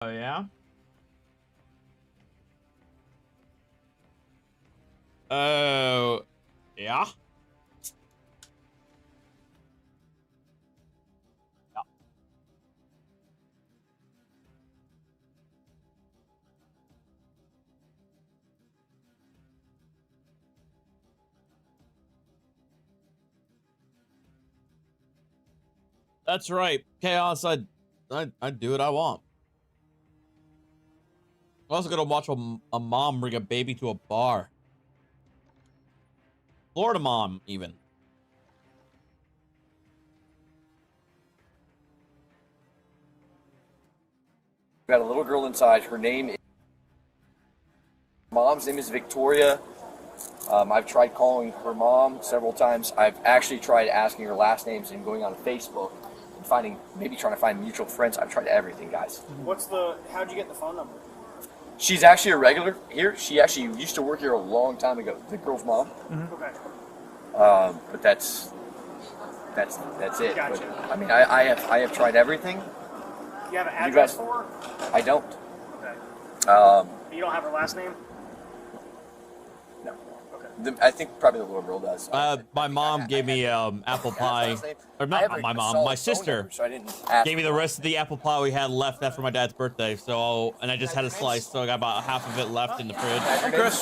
Oh, yeah? Oh, yeah? Yeah. That's right. Chaos, I'd do what I want. I'm also gonna watch a mom bring a baby to a bar. Florida mom, even. We got a little girl inside. Her name is... Mom's name is Victoria. I've tried calling her mom several times. I've actually tried asking her last names and going on Facebook and maybe trying to find mutual friends. I've tried everything, guys. How'd you get the phone number? She's actually a regular here. She actually used to work here a long time ago. The girl's mom. Mm-hmm. Okay. But that's it. Gotcha. But, I mean, I have tried everything. You have an address for her? I don't. Okay. You don't have her last name? No. Okay. I think probably the little girl does. My mom gave me apple pie. Or not my mom, my sister so I didn't gave me the rest of the apple pie we had left after my dad's birthday. So, and I just had a slice, so I got about half of it left in the fridge. Hey, Chris.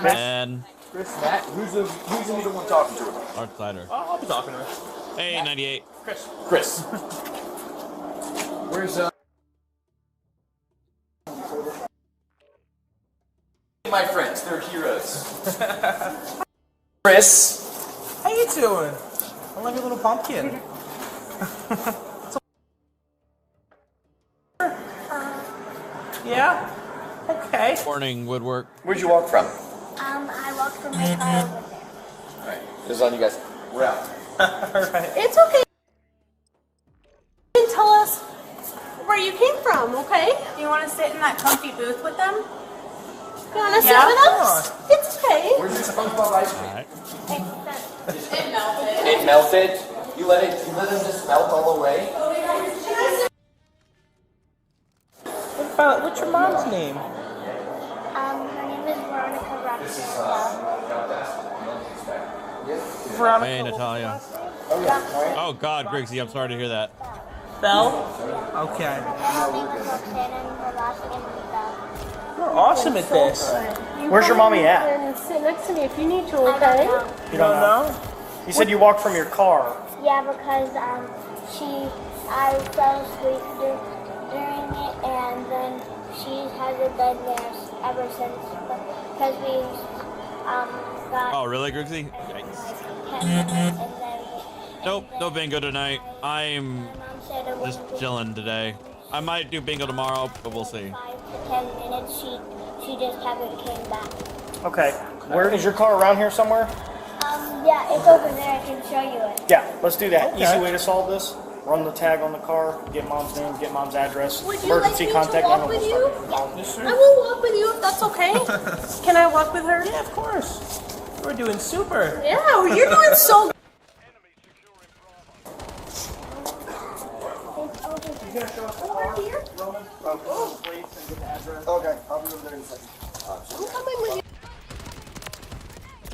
And Chris, Matt, who's the one talking to her? our cider. I'll be talking to her. Hey, 98. Chris. Where's my friends? They're heroes. Chris. How you doing? I love your little pumpkin. Yeah? Okay. Morning, Woodwork. Where'd you walk from? I walked from my car over there. Alright, this is on you guys. We're out. Alright. It's okay. You can tell us where you came from, okay? You want to sit in that comfy booth with them? You want to sit Yeah, with come us? It's okay. Where's your SpongeBob ice cream? Alright. It melted. It melted. You let it just melt all the way. What's your mom's name? Her name is Veronica Roxanne. Veronica. Hey, Natalia. Oh, God, Griggsy, I'm sorry to hear that. Belle? Okay. Her name is Roxanne and her last name is Bell. You're awesome at this. Where's your mommy at? And sit next to me if you need to, I don't okay? know. You don't know? You said you walked from your car. Yeah, because I fell asleep during it, and then she hasn't been there ever since. Because we got. Oh, really, Griggsy? Yikes. And then Nope, no bingo tonight. I'm my mom said it just wouldn't be chilling today. I might do bingo tomorrow, but we'll see. 5 to 10 minutes. She just haven't came back. Okay. Where is your car around here somewhere? Yeah, it's over there. I can show you it. Yeah, let's do that. Okay. Easy way to solve this. Run the tag on the car, get mom's name, get mom's address, Would you emergency like me to contact walk number. with We'll you? start. Yes, I sir. will walk with you if that's okay. Can I walk with her? Yeah, of course. We're doing super. Yeah, you're doing so good. It's over here. Over here? Okay, I'll be over there in a second. I'm coming with you.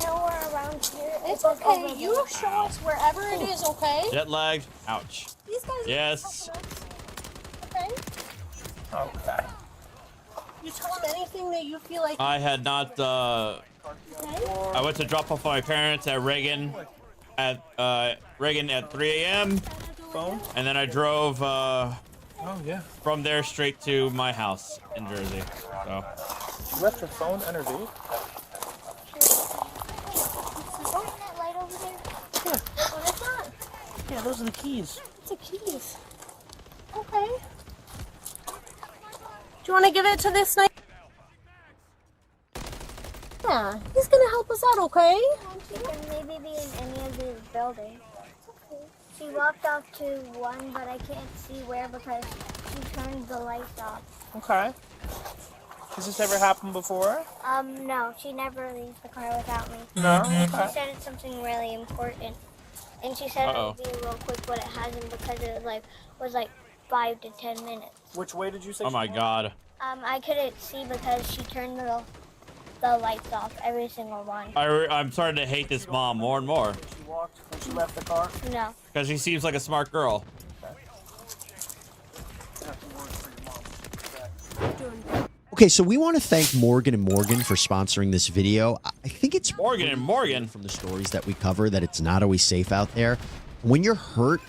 Nowhere around here. It's like okay. over You show us wherever it is, okay? Jet lagged. Ouch. These guys are Yes. okay? Okay. You tell them anything that you feel like. I had not, I went to drop off my parents at Reagan at 3 a.m. Phone? and then I drove Oh, yeah. from there straight to my house in Jersey. So You left your phone underneath? Isn't that light over there? Yeah. What is that? Yeah, those are the keys. It's a keys. Okay. Do you want to give it to this night? Yeah, he's gonna help us out, okay? She can maybe be in any of these buildings. She walked off to one, but I can't see where because she turned the lights off. Okay. Has this ever happened before? No, she never leaves the car without me. No? She Okay. said it's something really important. And she said Uh-oh. it would be real quick, but it hasn't because it was 5 to 10 minutes. Which way did you say? Oh my God. I couldn't see because she turned the lights off, every single one. I'm starting to hate this mom more and more. She walked when she left the car. No. Because she seems like a smart girl. Okay, so we want to thank Morgan & Morgan for sponsoring this video. I think it's Morgan & Morgan from the stories that we cover that it's not always safe out there. When you're hurt,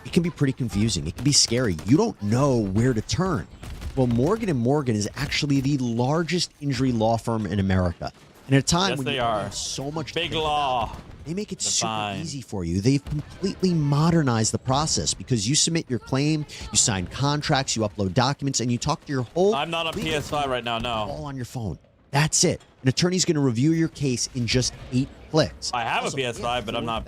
it can be pretty confusing. It can be scary. You don't know where to turn. Well, Morgan & Morgan is actually the largest injury law firm in America. And at a time when you have so much big law, they make it super easy for you. They've completely modernized the process because you submit your claim, you sign contracts, you upload documents, and you talk to your whole... I'm not on PS5 right now, no. All on your phone. That's it. An attorney's going to review your case in just 8 clicks. I have Also, a PS5, but I'm not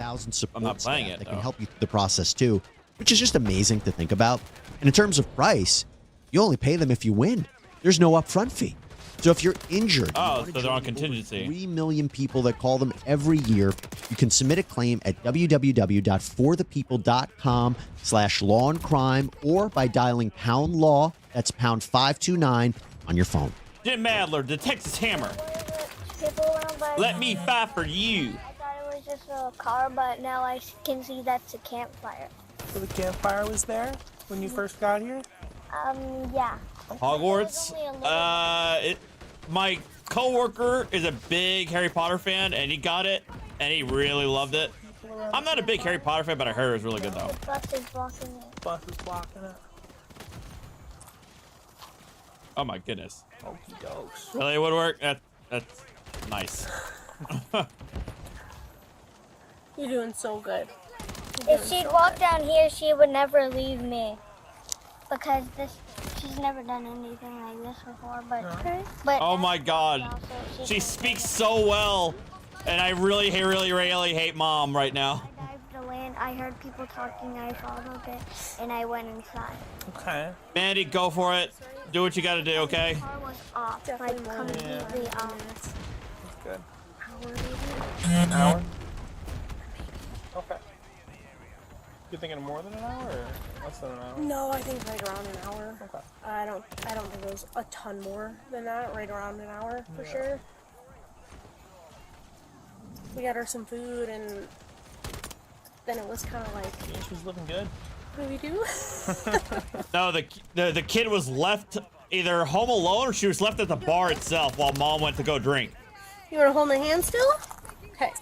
playing it. That can help you through the process too, which is just amazing to think about. And in terms of price, you only pay them if you win. There's no upfront fee. So if you're injured, so they're on contingency. 3 million people that call them every year. You can submit a claim at www.forthepeople.com/law and crime or by dialing pound law. That's pound 529 on your phone. Jim Madler, the Texas Hammer. Let me fight for you. I thought it was just a car, but now I can see that's a campfire. So the campfire was there when you first got here? Yeah. Hogwarts. My coworker is a big Harry Potter fan, and he got it, and he really loved it. I'm not a big Harry Potter fan, but I heard it was really good though. The bus is blocking it. Bus is blocking it. Oh my goodness. Okey dokes. Really, Woodwork? That's nice. You're doing so good. If she'd walk down here, she would never leave me. Because she's never done anything like this before, but Oh my God. She speaks so well, and I really hate Mom right now. I dived away and I heard people talking, I followed it, and I went inside. Okay. Mandy, go for it. Do what you gotta do, okay? The car was off, like completely off. Good. An hour? Okay. You thinking more than an hour or less than an hour? No, I think right around an hour. Okay. I don't think it was a ton more than that. Right around an hour for sure. We got her some food, and then it was kind of like. Yeah, she was living good. What do we do? No, the kid was left either home alone or she was left at the bar itself while Mom went to go drink. You want to hold my hand still? Okay.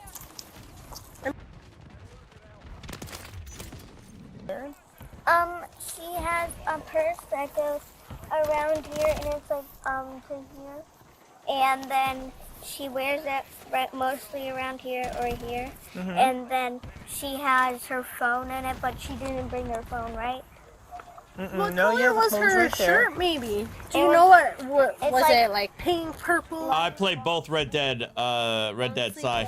She has a purse that goes around here, and it's like to here, and then she wears it mostly around here or here, and then she has her phone in it, but she didn't bring her phone, right? What No, color was her right there. shirt? Maybe. Do you know what was like, it? Like pink, purple? I played both Red Dead Side.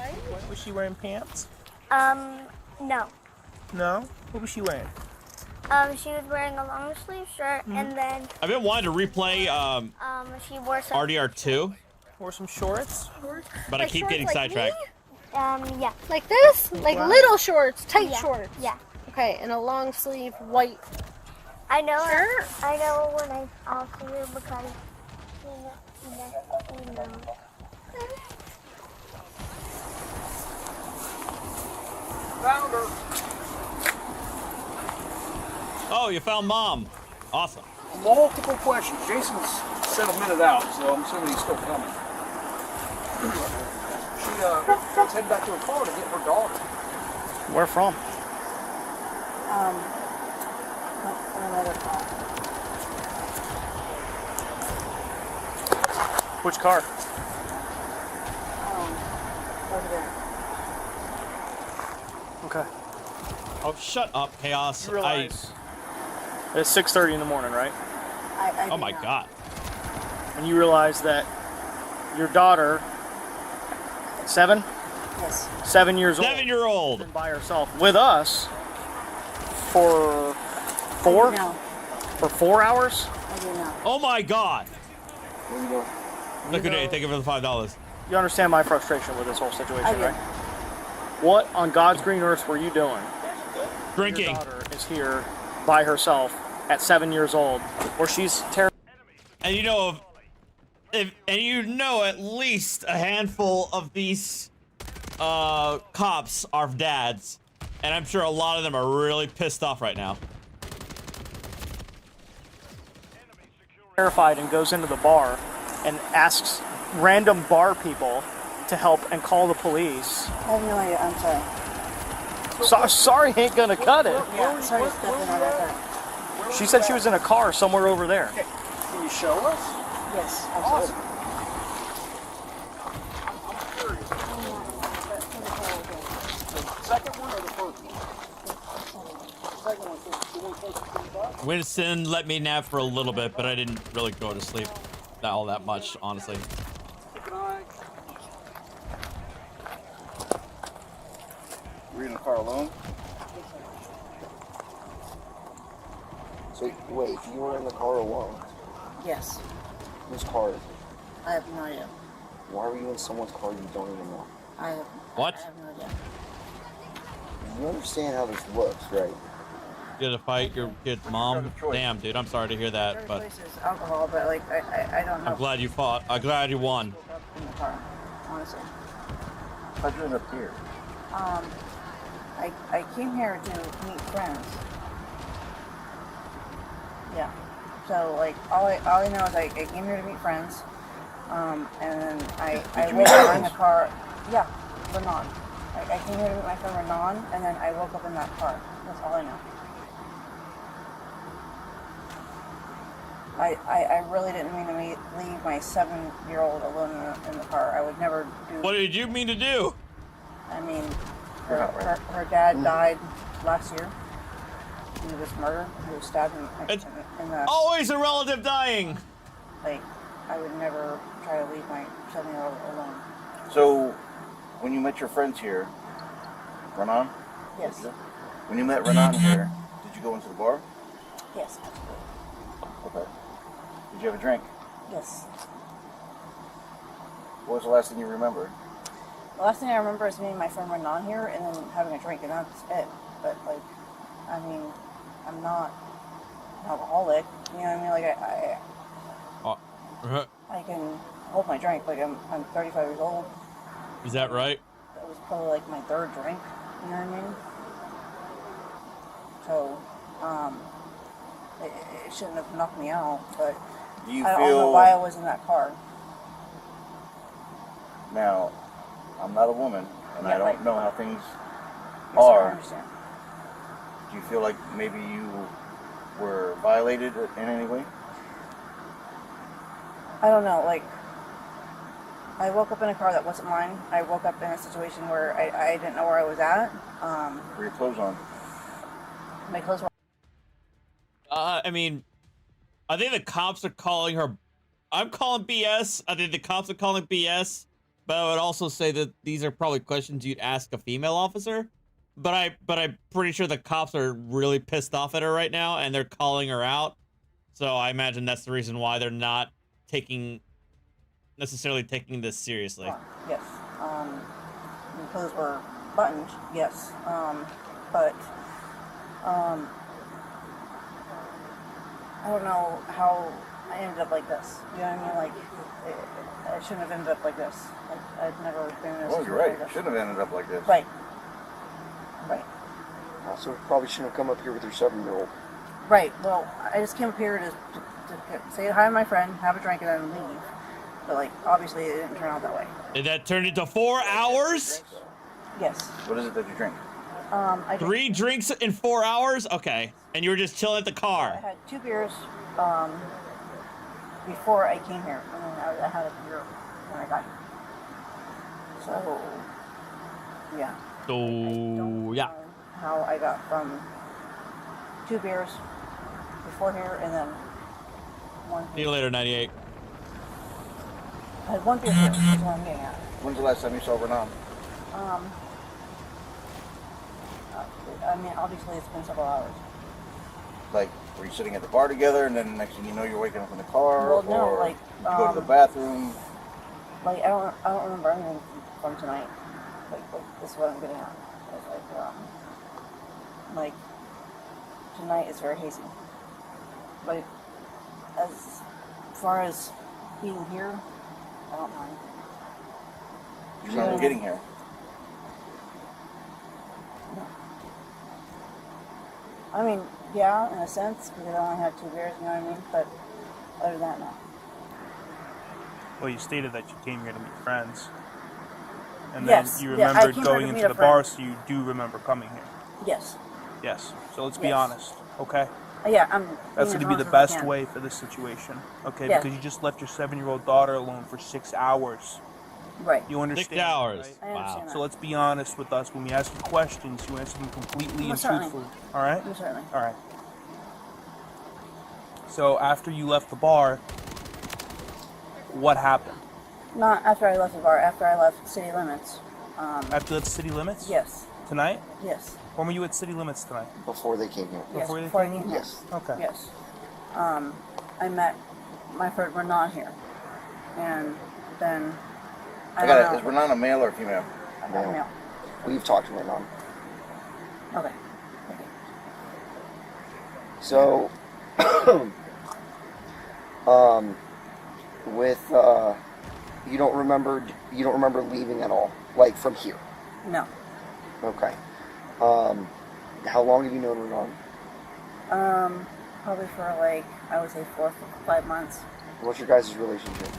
Was she wearing pants? No. No? What was she wearing? She was wearing a long sleeve shirt, and then I've been wanting to replay she wore some. RDR2, Wore some shorts? but I Like keep shorts getting like sidetracked. Yeah. Like this? Like Wow. little shorts, tight Yeah. shorts. Yeah. Okay, and a long sleeve white. I know. Sure. I know when I'll see her because you know. Found her. Oh, you found Mom. Awesome. Multiple questions. Jason's said a minute out, so I'm assuming he's still coming. She's heading back to her car to get her daughter. Where from? Another car. Which car? Over there. Okay. Oh, shut up, Chaos. You realize it's 6:30 in the morning, right? Oh my God. And you realize that your daughter, 7? Yes. 7 years old. 7-year-old. Been by herself with us for 4? No, For 4 hours? I do not. Oh my God. Liquidate. Thank you for the $5. You understand my frustration with this whole situation, I do. right? What on God's green earth were you doing? Drinking. Your daughter is here by herself at 7 years old, or she's terrified. And you know, at least a handful of these cops are dads, and I'm sure a lot of them are really pissed off right now. Terrified and goes into the bar and asks random bar people to help and call the police. I have no idea. I'm sorry. Sorry ain't gonna cut it. Yeah, sorry, definitely not gonna cut it. She said she was in a car somewhere over there. Can you show us? Yes, absolutely. Second one or the first one? Second one. Winston let me nap for a little bit, but I didn't really go to sleep all that much, honestly. Were you in the car alone? So, wait, you were in the car alone? Yes. Whose car is it? I have no idea. Why were you in someone's car you don't even know? I have What? I have no idea. You understand how this looks, right? You had to fight your kid's mom? Damn, dude, I'm sorry to hear that, Third but place is alcohol, but like I don't know. I'm glad you fought. I'm glad you won. In the car, honestly. How'd you end up here? I came here to meet friends. Yeah. So like all I know is I came here to meet friends. And then I woke up in the car. Yeah, Renan. I came here to meet my friend Renan, and then I woke up in that car. That's all I know. I really didn't mean to leave my 7-year-old alone in the car. I would never do. What did you mean to do? I mean, her dad died last year. He was murdered. He was stabbed in the. Always a relative dying. Like, I would never try to leave my 7-year-old alone. So, when you met your friends here, Renan? Yes. When you met Renan here, did you go into the bar? Yes, absolutely. Okay. Did you have a drink? Yes. What was the last thing you remember? The last thing I remember is meeting my friend Renan here and then having a drink, and that's it. But, like, I mean, I'm not an alcoholic. You know what I mean? Like, I can hold my drink. Like, I'm 35 years old. Is that right? That was probably, like, my third drink. You know what I mean? So, it shouldn't have knocked me out, but Do you I feel... don't know why I was in that car. Now, I'm not a woman, and Yeah, I don't right. know how things Yes, I are. understand. Do you feel like maybe you were violated in any way? I don't know, like, I woke up in a car that wasn't mine. I woke up in a situation where I didn't know where I was at. Were your clothes on? My clothes were... I mean, I think the cops are calling her. I'm calling BS. I think the cops are calling BS. But I would also say that these are probably questions you'd ask a female officer. But I'm pretty sure the cops are really pissed off at her right now, and they're calling her out. So I imagine that's the reason why they're not necessarily taking this seriously. Yes. My clothes were buttoned, yes. But I don't know how I ended up like this. You know what I mean? Like, I shouldn't have ended up like this. Like, I've never been in a Oh, situation you're right. like You this. shouldn't have ended up like this. Right. Right. Also, probably shouldn't have come up here with your 7-year-old. Right. Well, I just came up here to say hi to my friend, have a drink, and then leave. But, like, obviously it didn't turn out that way. Did that turn into 4 hours? Yes. What is it that you drink? I 3 drinks in 4 hours? Okay. And you were just chilling at the I car. had 2 beers before I came here, and then I had a beer when I got here. So, yeah. So, yeah. How I got from 2 beers before here, and then 1 See you later, 98. I had 1 beer here, that's what I'm getting at. When's the last time you saw Renan? I mean, obviously it's been several hours. Like, were you sitting at the bar together, and then next thing you know, you're waking up in the car? Well, no, or like, did you go to the bathroom? Like, I don't remember anything from tonight. Like this is what I'm getting at. It's like tonight is very hazy. But as far as being here, I don't mind. You're not getting here. No. I mean, yeah, in a sense, because I only had 2 beers, you know what I mean? But other than that, no. Well, you stated that you came here to meet friends. And Yes, then you yeah, I remembered came here going to meet into a the bar, friend. so you do remember coming here. Yes. Yes. So let's be Yes. honest, okay? Yeah, I'm. That's being going to be as the honest as I best can. way for this situation, okay? Yeah. Because you just left your 7-year-old daughter alone for 6 hours. Right. You understand? 6 hours. Right? I understand So that. let's be honest with us. When we ask you questions, you answer them completely and Most certainly. truthfully. All right? Most certainly. All right. So after you left the bar, what happened? Not after I left the bar. After I left city limits. After you left City Limits? Yes. Tonight? Yes. When were you at City Limits tonight? Before they came here. Yes. Before you Before I came came here? here. Yes. Okay. Yes. I met my friend Renan here, and then I got don't it. know. Is Renan a male or female? I got mail. We've talked to Renan. Okay. So, with you don't remember leaving at all, like from here. No. Okay. How long have you known Renan? Probably for like I would say 4 or 5 months. What's your guys' relationship?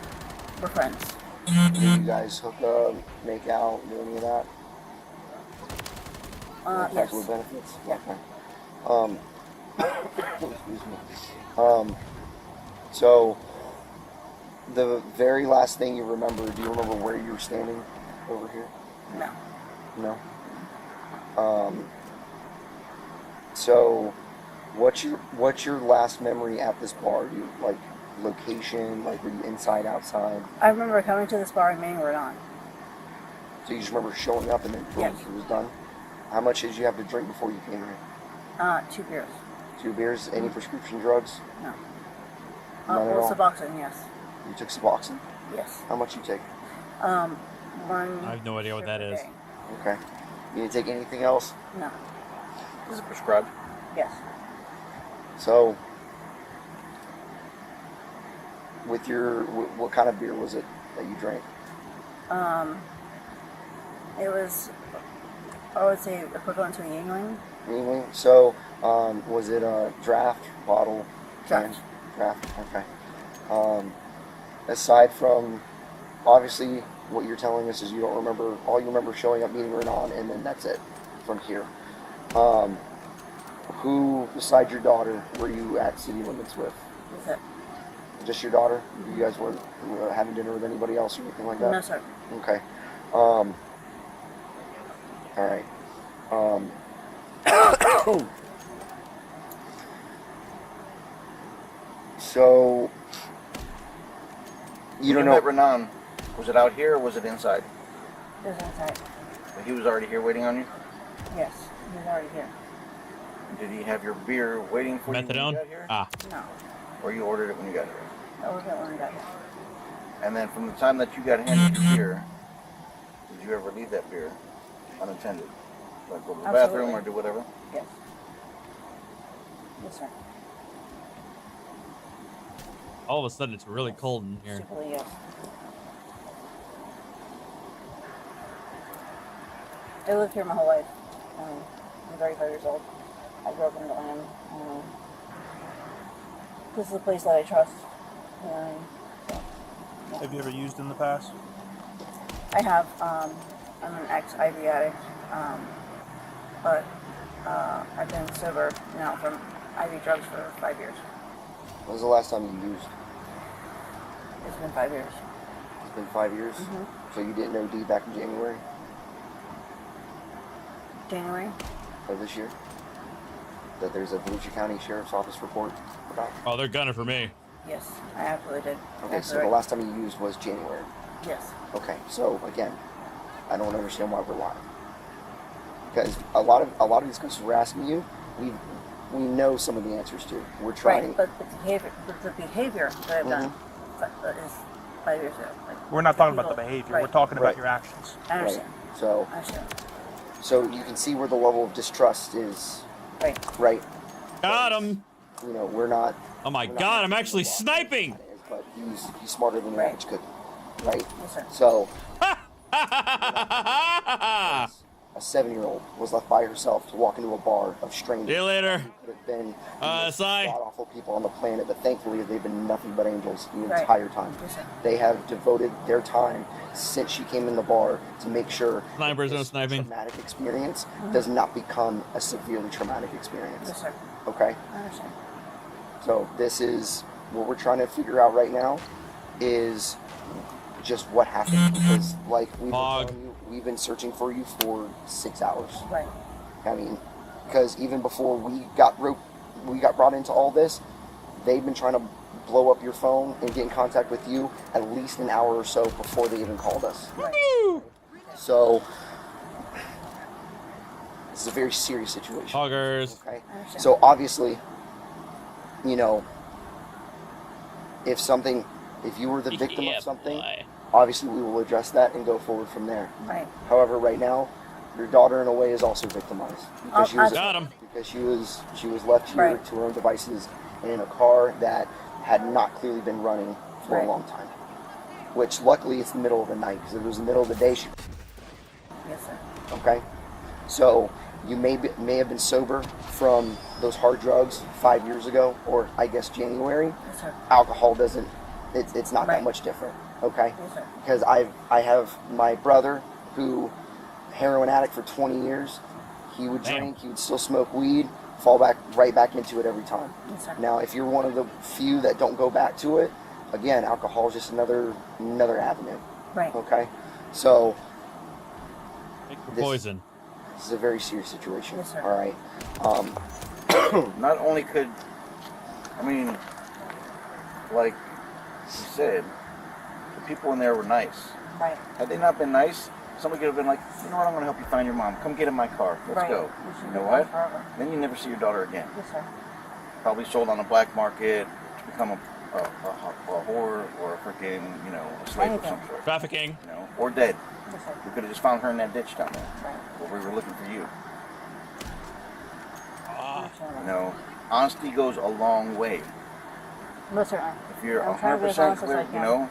We're friends. Do you guys hook up, make out, do any of that? Yes. With benefits? Yeah. Okay. Excuse me. So, the very last thing you remember, do you remember where you were standing over here? No. No? So, what's your last memory at this bar? Do you, like, location, like, were you inside, outside? I remember coming to this bar and meeting Renan. So you just remember showing up and then boom, Yes. it was done? How much did you have to drink before you came here? 2 beers. 2 beers? Any prescription drugs? No. None at Well, all? Suboxone, yes. You took Suboxone? Yes. How much you take? One. I have no idea what that per is. day. Okay. You didn't take anything else? No. Is it prescribed? Yes. So, with your, what kind of beer was it that you drank? It was, I would say, equivalent to a Yingling. Yingling? So, was it a draft, bottle? Draft. Can? Draft, okay. Aside from, obviously, what you're telling us is you don't remember, all you remember showing up, meeting Renan, and then that's it from here. Who, besides your daughter, were you at City Limits with? That's it. Just your daughter? You guys weren't having dinner with anybody else or anything like that? No, sir. Okay. All right. So, you don't know. met Renan. Was it out here or was it inside? It was inside. He was already here waiting on you? Yes. He was already here. Did he have your beer waiting for you when you Methadone? got here? Ah. No. Or you ordered it when you got here? I was there when I got here. And then from the time that you got handed your beer, did you ever leave that beer unattended? Like go to the bathroom or do whatever? Yes. Yes, sir. All of a sudden, it's really cold in here. Secretly, yes. I lived here my whole life. I'm 35 years old. I grew up in Atlanta. This is a place that I trust. Have you ever used in the past? I have. I'm an ex-IV addict, but I've been sober now from IV drugs for 5 years. When was the last time you used? It's been 5 years. It's been 5 years? So you didn't OD back in January January? of this year? That there's a Volusia County Sheriff's Office report about? Oh, they're gunning for me. Yes, I absolutely did. Okay, so the last time you used was January. Yes. Okay, so again, I don't understand why we're lying. Because a lot of these questions we're asking you, we know some of the answers to. We're trying. Right, but the behavior that I've done is 5 years ago. Like, We're not talking about the behavior. Right. We're talking about Right. your actions. I understand. So, I understand. so you can see where the level of distrust is. Right. Right. Got him. You know, we're not Oh my God! I'm actually sniping. But he's smarter than the average cookie, right? Yes, sir. So a 7-year-old was left by herself to walk into a bar of strangers. See you later. Who could have been SI. god-awful people on the planet, but thankfully they've been nothing but angels the Right. entire time. Yes, sir. They have devoted their time since she came in the bar to make sure Snipers, no this sniping. traumatic experience does not become a severely traumatic experience. Yes, sir. Okay? I understand. So this is what we're trying to figure out right now is just what happened, because like we've been telling you, we've been searching for you for 6 hours. Right. I mean, because even before we got brought into all this, they've been trying to blow up your phone and get in contact with you at least an hour or so before they even called us. Right. So this is a very serious situation. Hoggers. Okay. I understand. So obviously, you know, if you were the victim Yeah, of something, boy. obviously we will address that and go forward from there. Right. However, right now, your daughter in a way is also victimized because Got him. she was left here Right. to her own devices in a car that had not clearly been running for Right. a long time. Which luckily it's the middle of the night, because if it was the middle of the day, Yes, sir. okay? So you may have been sober from those hard drugs 5 years ago, or I guess January. Yes, sir. Alcohol doesn't, it's not Right. that much different, okay? Yes, sir. Because I have my brother who, heroin addict for 20 years, he would Damn. drink, he would still smoke weed, fall right back into it every time. Yes, sir. Now, if you're one of the few that don't go back to it, again, alcohol is just another avenue, Right. okay? So Take the This- poison. this is a very serious situation, Yes, sir. all right? Not only could, I mean, like you said, the people in there were nice. Right. Had they not been nice, somebody could have been like, you know what, I'm going to help you find your mom. Come get in my car. Let's Right. go. We should You be know gone what? forever. Then you never see your daughter again. Yes, sir. Probably sold on the black market to become a whore or a freaking, you know, a slave of some sort. Trafficking. You know, or dead. Yes, sir. We could have just found her in that ditch down there. Right. Where we were looking for you. I You know, honesty goes a long way. Yes, sir. If you're I'm trying to be as 100% honest as I clear, you can. know,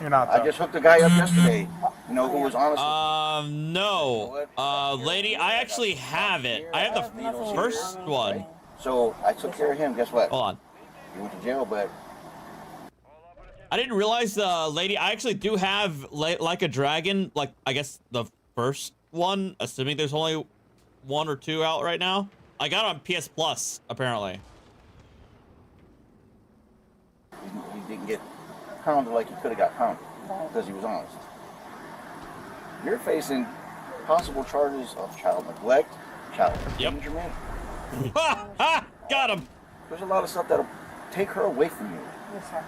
You're not, I though. just hooked a guy up yesterday, you know, who was honest. No. Lady, I actually have it. I have the first one. So I took care of him. Guess what? Hold on. He went to jail, but I didn't realize, lady, I actually do have Like a Dragon, like, I guess the first one, assuming there's only 1 or 2 out right now. I got it on PS Plus, apparently. he didn't get pounded like he could have got pounded because he was honest. You're facing possible charges of child neglect, child Yep. endangerment. Ha! Ha! Got him! There's a lot of stuff that'll take her away from you, Yes, sir.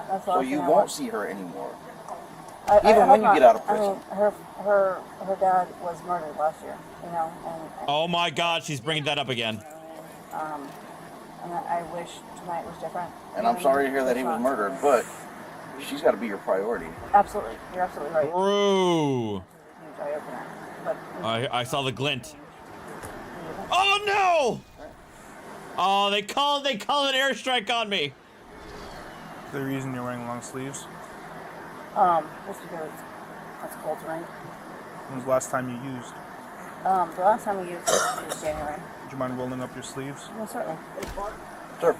That's the so last you thing I won't want. see her anymore. Even when you get out of I mean, her dad was murdered last year, you know, and Oh my God, she's bringing that up again. and I wish tonight was different. And You I'm know, sorry to hear that it's he was not. murdered, but she's got to be your priority. Absolutely, you're absolutely right. True. Huge eye opener. But I saw the glint. Oh no! Oh, they called an airstrike on me. The reason you're wearing long sleeves. just because it's cold tonight. When was the last time you used? The last time we used it was January. Would you mind rolling up your sleeves? Well, certainly. Sir,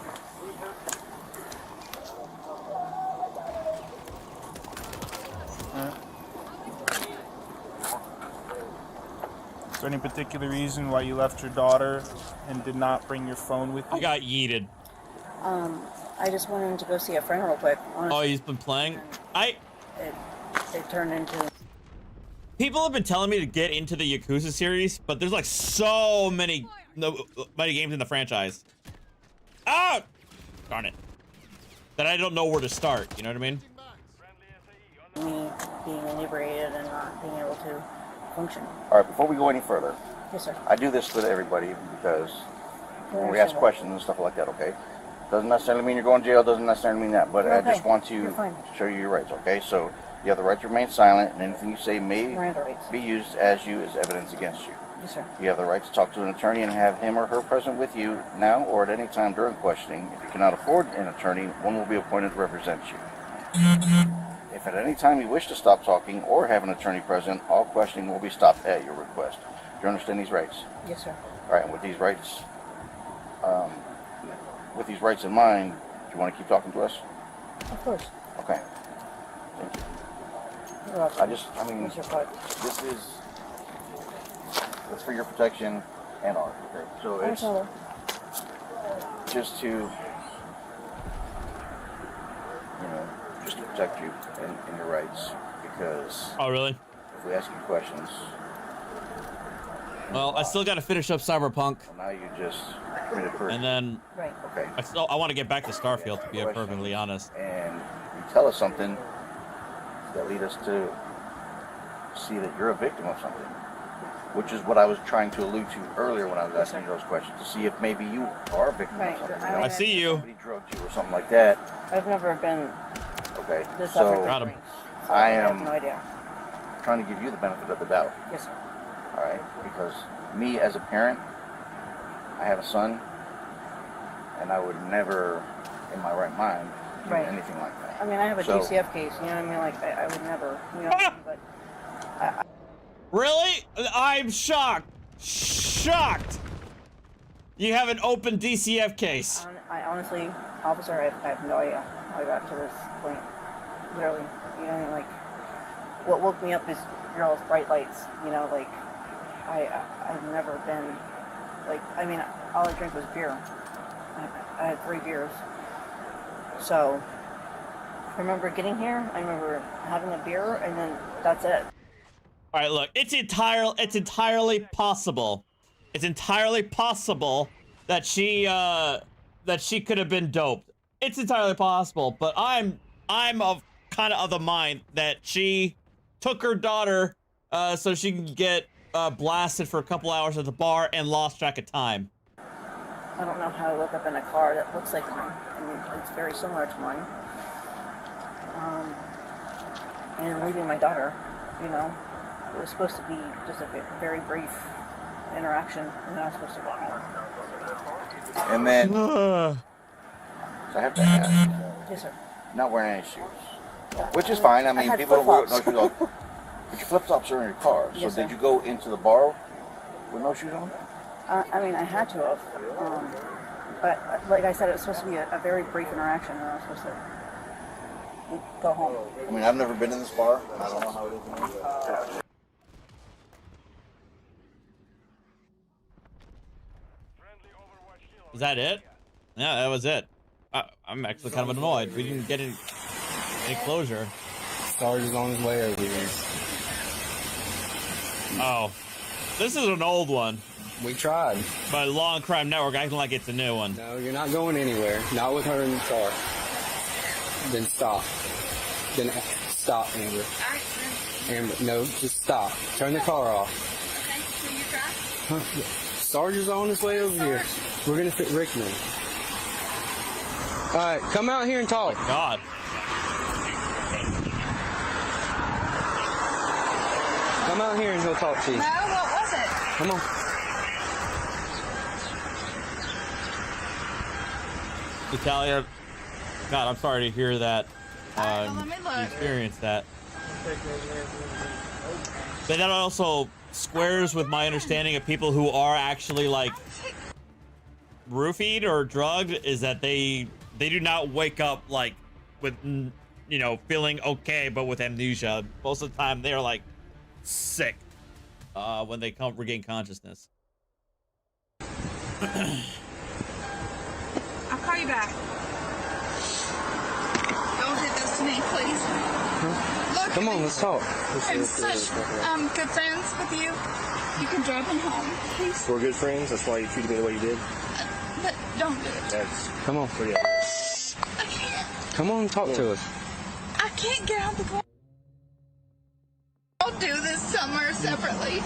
Is there any particular reason why you left your daughter and did not bring your phone with you? I got yeeted. I just went in to go see a friend real quick. Honestly, Oh, he's been playing? it turned into. People have been telling me to get into the Yakuza series, but there's like so many games in the franchise. Ah! Darn it. That I don't know where to start, you know what I mean? Me being inebriated and not being able to function. all right, before we go any further, Yes, sir. I do this with everybody because when we ask questions and stuff like that, okay? Doesn't necessarily mean you're going to jail, doesn't necessarily mean that, but I Okay. just want You're to fine. show you your rights, okay? So you have the right to remain silent, and anything you say may Miranda rights. be used as evidence against you. Yes, sir. You have the right to talk to an attorney and have him or her present with you now or at any time during questioning. If you cannot afford an attorney, one will be appointed to represent you. If at any time you wish to stop talking or have an attorney present, all questioning will be stopped at your request. Do you understand these rights? Yes, sir. All right, and with these rights in mind, do you want to keep talking to us? Of course. Okay. Thank you. You're welcome. This it's for your protection and ours. Okay. So it's just to, just to protect you in your rights, because. Oh, really? If we ask you questions. Well, I still got to finish up Cyberpunk. Well, now you just committed first. And then. Right. Okay. I want to get back to Starfield, to be perfectly honest. And you tell us something that lead us to see that you're a victim of something, which is what I was trying to allude to earlier when I was asking you those questions, to see if maybe you are a victim of something. I see you. Somebody drugged you or something like that. I've never been. Okay. This so got him. I have am no idea. trying to give you the benefit of the doubt. Yes, sir. All right, because me as a parent, I have a son, and I would never, in my right mind, do anything like that. I mean, I have a DCF case. You know what I mean? Like, I would never. You know what I mean? But. Really? I'm shocked. Shocked. You have an open DCF case. I honestly, officer, I have no idea how I got to this point. Literally, you know, like, what woke me up is your all's bright lights. You know, like, I've never been, like, I mean, all I drank was beer. I had 3 beers. So, I remember getting here. I remember having a beer, and then that's it. All right, look, it's entirely possible. It's entirely possible that she could have been doped. It's entirely possible, but I'm kind of the mind that she took her daughter so she can get blasted for a couple hours at the bar and lost track of time. I don't know how I woke up in a car that looks like mine. I mean, it's very similar to mine. And leaving my daughter, you know. It was supposed to be just a very brief interaction, and I was supposed to walk more. And then, so I have to ask. Yes, sir. Not wearing any shoes, which is fine. I mean, people don't wear no shoes on. But your flip-flops are in your car. So Yes, did sir. you go into the bar with no shoes on? I mean, I had to have. But like I said, it was supposed to be a very brief interaction, and I was supposed to go home. I mean, I've never been in this bar. I don't know how it is. Is that it? Yeah, that was it. I'm actually kind of annoyed. We didn't get any closure. Sarge is on his way over here. Oh. This is an old one. We tried. But Law and Crime Network acting like it's a new one. No, you're not going anywhere. Not with her in the car. Then stop. Then stop, Amber. Amber, no, just stop. Turn the car off. Okay, so you drive? Huh? Sarge is on his way over here. We're gonna fit Rickman. All right, come out here and talk. Oh my God. Come out here and he'll talk to you. No, what was it? Come on. Italia. God, I'm sorry to hear that. Let me You look. experienced that. But that also squares with my understanding of people who are actually like roofied or drugged, is that they do not wake up like with, you know, feeling okay, but with amnesia. Most of the time they're like sick when they regain consciousness. I'll call you back. Don't hit this to me, please. Look, Come on, let's talk. I'm such good friends with you. You can drive me home, please. We're good friends. That's why you treated me the way you did. But don't do it. That's Come on. forget. I can't. Come on, talk to us. I can't get out the car. I'll do this somewhere separately.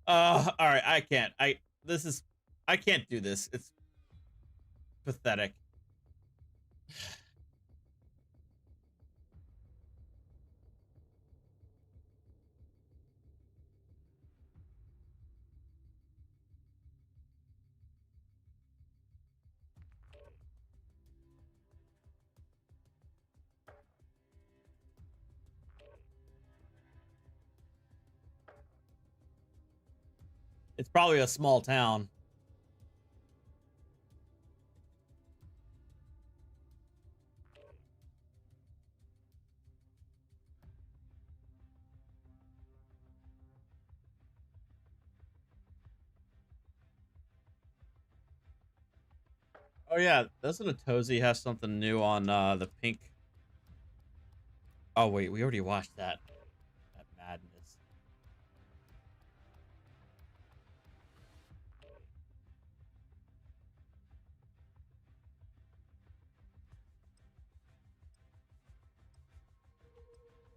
All right, I can't. I can't do this. It's pathetic. It's probably a small town. Oh yeah, doesn't Atozi have something new on the pink? Oh wait, we already watched that. That madness.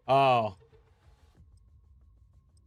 Oh.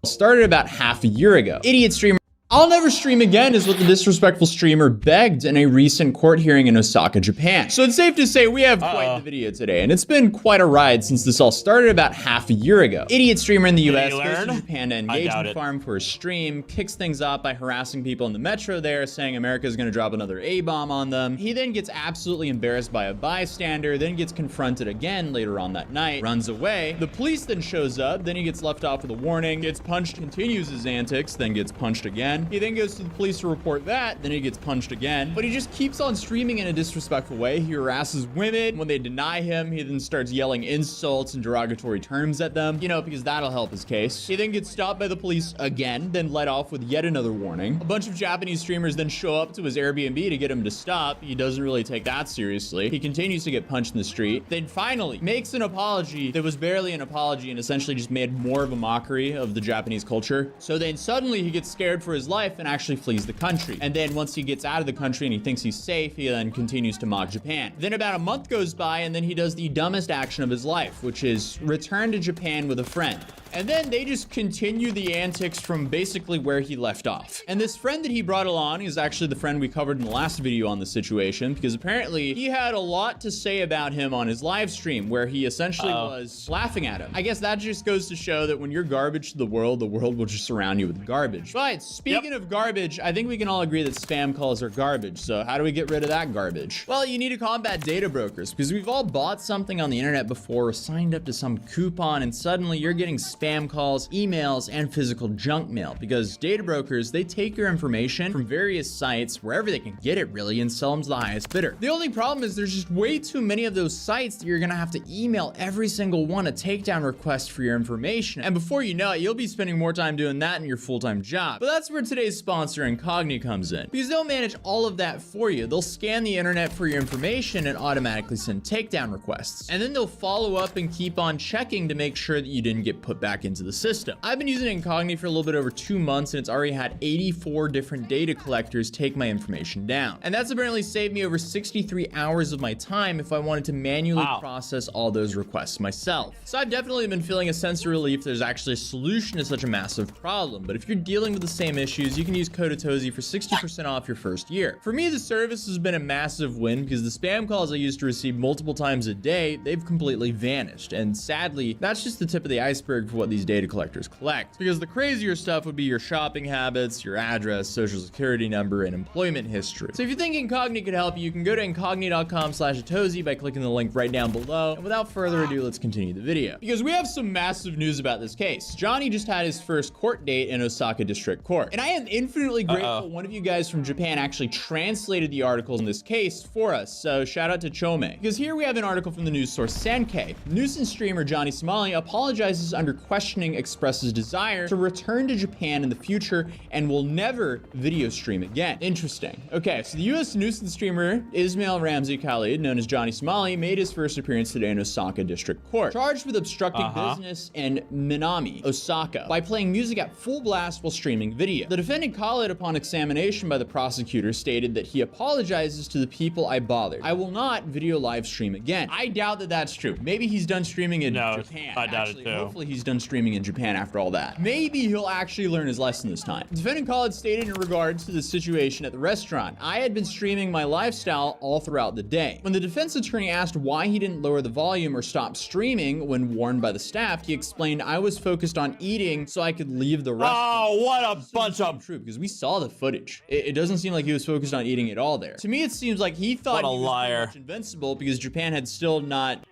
Started about half a year ago. Idiot streamer. I'll never stream again is what the disrespectful streamer begged in a recent court hearing in Osaka, Japan. So it's safe to say we have quite the video today, and it's been quite a ride since this all started about half a year ago. Idiot streamer in the US goes to Japan to engagement farm for a stream, kicks things off by harassing people in the metro there, saying America's gonna drop another A-bomb on them. He then gets absolutely embarrassed by a bystander, then gets confronted again later on that night, runs away. The police then shows up, then he gets left off with a warning, gets punched, continues his antics, then gets punched again. He then goes to the police to report that, then he gets punched again. But he just keeps on streaming in a disrespectful way. He harasses women. When they deny him, he then starts yelling insults and derogatory terms at them, you know, because that'll help his case. He then gets stopped by the police again, then let off with yet another warning. A bunch of Japanese streamers then show up to his Airbnb to get him to stop. He doesn't really take that seriously. He continues to get punched in the street, then finally makes an apology that was barely an apology and essentially just made more of a mockery of the Japanese culture. So then suddenly he gets scared for his life and actually flees the country. And then once he gets out of the country and he thinks he's safe, he then continues to mock Japan. Then about a month goes by and then he does the dumbest action of his life, which is return to Japan with a friend. And then they just continue the antics from basically where he left off. And this friend that he brought along is actually the friend we covered in the last video on the situation, because apparently he had a lot to say about him on his live stream where he essentially was laughing at him. I guess that just goes to show that when you're garbage to the world will just surround you with garbage. But speaking of garbage, I think we can all agree that spam calls are garbage. So how do we get rid of that garbage? Well, you need to combat data brokers, because we've all bought something on the internet before, signed up to some coupon, and suddenly you're getting spam calls, emails, and physical junk mail, because data brokers, they take your information from various sites, wherever they can get it really, and sell them to the highest bidder. The only problem is there's just way too many of those sites that you're gonna have to email every single one a takedown request for your information. And before you know it, you'll be spending more time doing that than your full-time job. But that's where today's sponsor, Incogni, comes in, because they'll manage all of that for you. They'll scan the internet for your information and automatically send takedown requests. And then they'll follow up and keep on checking to make sure that you didn't get put back into the system. I've been using Incogni for a little bit over 2 months, and it's already had 84 different data collectors take my information down. And that's apparently saved me over 63 hours of my time if I wanted to manually process all those requests myself. So I've definitely been feeling a sense of relief there's actually a solution to such a massive problem. But if you're dealing with the same issues, you can use code Atozi for 60% off your first year. For me, the service has been a massive win, because the spam calls I used to receive multiple times a day, they've completely vanished. And sadly, that's just the tip of the iceberg for what these data collectors collect, because the crazier stuff would be your shopping habits, your address, social security number, and employment history. So if you think Incogni could help you, can go to incogni.com/Atozi by clicking the link right down below. And without further ado, let's continue the video, because we have some massive news about this case. Johnny just had his first court date in Osaka District Court, and I am infinitely grateful one of you guys from Japan actually translated the articles in this case for us, so shout out to Chome. Because here we have an article from the news source Sankei. Nuisance streamer Johnny Somali apologizes under questioning, expresses desire to return to Japan in the future and will never video stream again. Interesting. Okay, so the US nuisance streamer Ismail Ramzi Khalid, known as Johnny Somali, made his first appearance today in Osaka District Court, charged with obstructing business in Minami, Osaka, by playing music at full blast while streaming video. The defendant Khalid, upon examination by the prosecutor, stated that he apologizes to the people I bothered. I will not video live stream again. I doubt that that's true. Maybe he's done streaming in Japan. I doubt it too. Hopefully he's done streaming in Japan after all that. Maybe he'll actually learn his lesson this time. Defendant Khalid stated in regards to the situation at the restaurant, I had been streaming my lifestyle all throughout the day. When the defense attorney asked why he didn't lower the volume or stop streaming when warned by the staff, he explained, I was focused on eating so I could leave the restaurant. Oh, what a bunch of true, because we saw the footage. It doesn't seem like he was focused on eating at all there. To me, it seems like he thought he was pretty much invincible because Japan had still not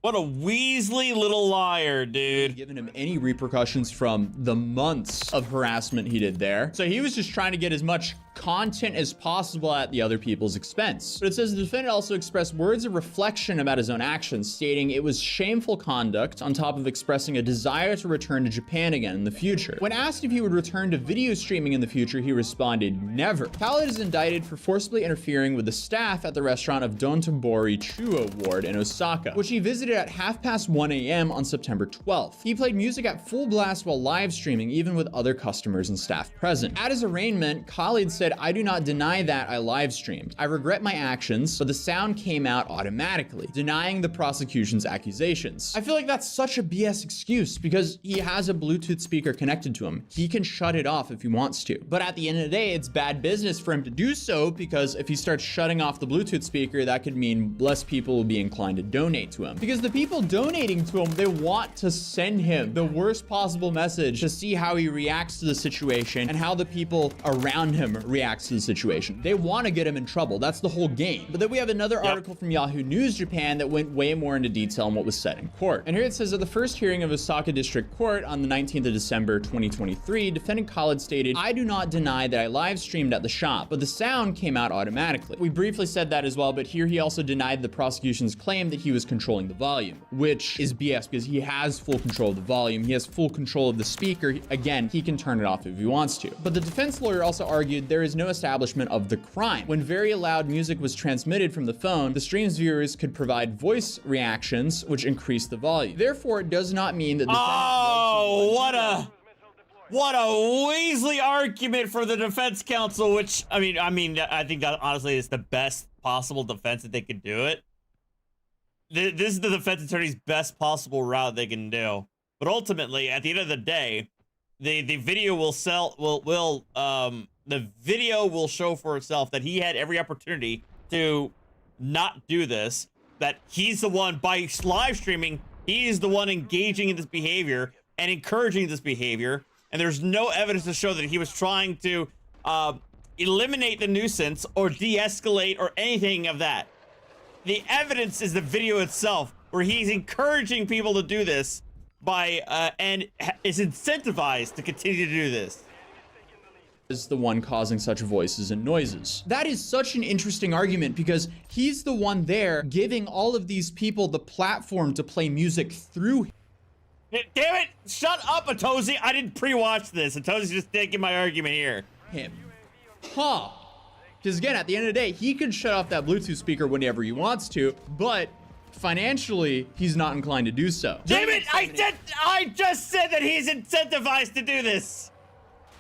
What a Weasley little liar, dude. Given him any repercussions from the months of harassment he did there. So he was just trying to get as much content as possible at the other people's expense. But it says the defendant also expressed words of reflection about his own actions, stating it was shameful conduct on top of expressing a desire to return to Japan again in the future. When asked if he would return to video streaming in the future, he responded, never. Khaled is indicted for forcibly interfering with the staff at the restaurant of Dontobori Chuo Ward in Osaka, which he visited at 1:30 a.m. on September 12th. He played music at full blast while live streaming, even with other customers and staff present. At his arraignment, Khaled said, I do not deny that I live streamed. I regret my actions, but the sound came out automatically, denying the prosecution's accusations. I feel like that's such a BS excuse because he has a Bluetooth speaker connected to him. He can shut it off if he wants to. But at the end of the day, it's bad business for him to do so because if he starts shutting off the Bluetooth speaker, that could mean less people will be inclined to donate to him. Because the people donating to him, they want to send him the worst possible message to see how he reacts to the situation and how the people around him reacts to the situation. They want to get him in trouble. That's the whole game. But then we have another article from Yahoo News Japan that went way more into detail on what was said in court. And here it says, at the first hearing of Osaka District Court on the 19th of December 2023, defendant Khaled stated, I do not deny that I live streamed at the shop, but the sound came out automatically. We briefly said that as well, but here he also denied the prosecution's claim that he was controlling the volume, which is BS because he has full control of the volume. He has full control of the speaker. Again, he can turn it off if he wants to. But the defense lawyer also argued there is no establishment of the crime. When very loud music was transmitted from the phone, the stream's viewers could provide voice reactions, which increased the volume. Therefore, it does not mean that the what a Weasley argument for the defense counsel, which, I think that honestly is the best possible defense that they could do it. This is the defense attorney's best possible route they can do. But ultimately, at the end of the day, the video will the video will show for itself that he had every opportunity to not do this, that he's the one, by live streaming, he's the one engaging in this behavior and encouraging this behavior, and there's no evidence to show that he was trying to eliminate the nuisance or de-escalate or anything of that. The evidence is the video itself, where he's encouraging people to do this by and is incentivized to continue to do this. Is the one causing such voices and noises. That is such an interesting argument because he's the one there giving all of these people the platform to play music through. Damn it! Shut up, Atozi! I didn't pre-watch this. Atozi's just taking my argument here. Him. Huh. Because again, at the end of the day, he can shut off that Bluetooth speaker whenever he wants to, but financially, he's not inclined to do so. Damn it! I just said that he's incentivized to do this!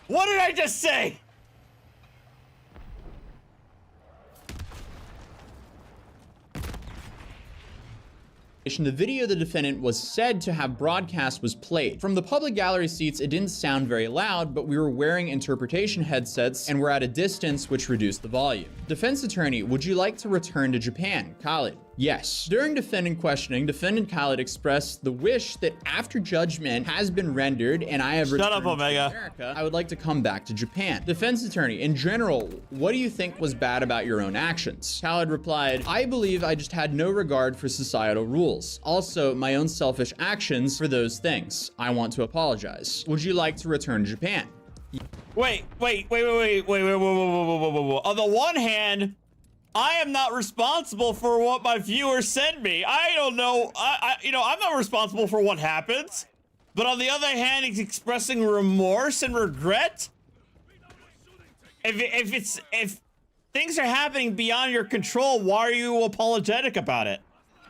What did I just say? The video the defendant was said to have broadcast was played. From the public gallery seats, it didn't sound very loud, but we were wearing interpretation headsets and were at a distance which reduced the volume. Defense attorney, would you like to return to Japan? Khaled. Yes. During defendant questioning, defendant Khaled expressed the wish that after judgment has been rendered and I have returned to America, I would like to come back to Japan. Defense attorney, in general, what do you think was bad about your own actions? Khaled replied, I believe I just had no regard for societal rules. Also, my own selfish actions for those things. I want to apologize. Would you like to return to Japan? Wait. On the one hand, I am not responsible for what my viewers send me. I don't know. I'm not responsible for what happens. But on the other hand, he's expressing remorse and regret. If things are happening beyond your control, why are you apologetic about it?